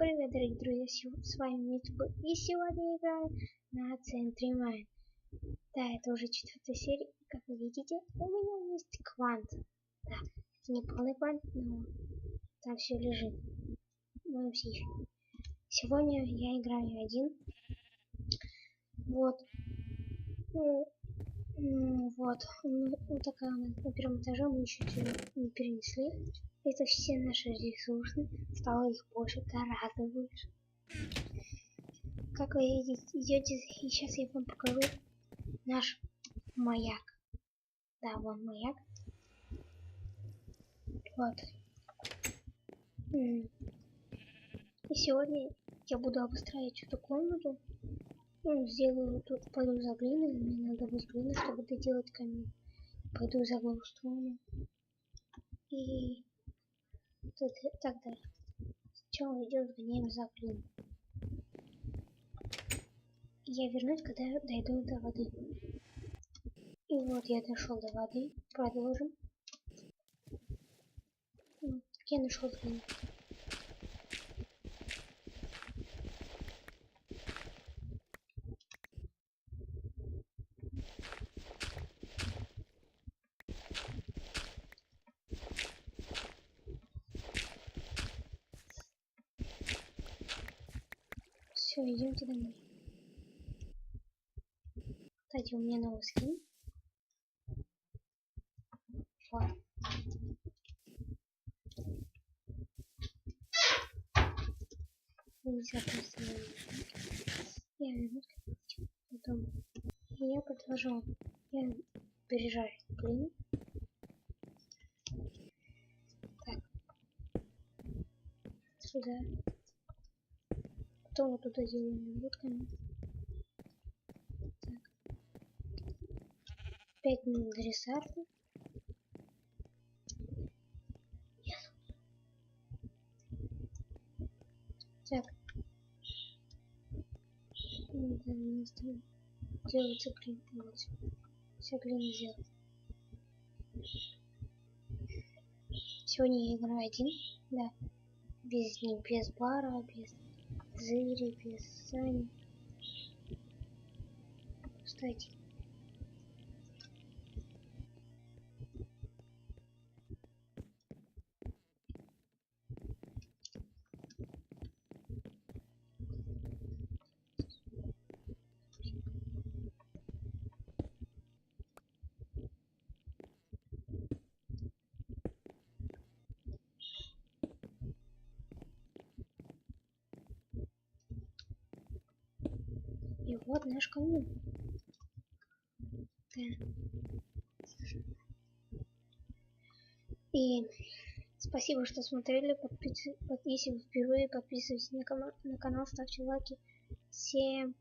Привет, дорогие друзья, с вами Митбо, и сегодня играем на Центре Майн. Да, это уже 4-я серия, как вы видите, у меня есть квант. Да, это не полный квант, но там все лежит. Ну, психи. Сегодня я играю один. Вот. Вот такая у нас на первом этаже, мы еще не перенесли. Это все наши ресурсы, стало их больше, гораздо больше. Как вы видите, идете, и сейчас я вам покажу наш маяк. Да, вон маяк. Вот. И сегодня я буду обустраивать эту комнату. Сделаю тут, пойду за глиной, мне надо будет глины, чтобы доделать камин. Пойду за глоустроном. И тут так далее. Сначала идем сгоняем за глиной. Я вернусь, когда я дойду до воды. И вот я дошел до воды. Продолжим. Я нашел глину. Все, идемте домой. Кстати, у меня новый скин. Вот. Нельзя просто я вернусь потом. И я продолжу. Я переезжаю глину. Так. Сюда. Потом вот туда делаем минутками. Так. 5 минут до рестарта. Так. Делается глина. Вот. Вся глина сделана. Сегодня я играю один. Да. Без бара, без Зыри, без Сани. Кстати. И вот наш камин. Да. И спасибо, что смотрели. Если вы впервые, подписывайтесь на канал, ставьте лайки. Всем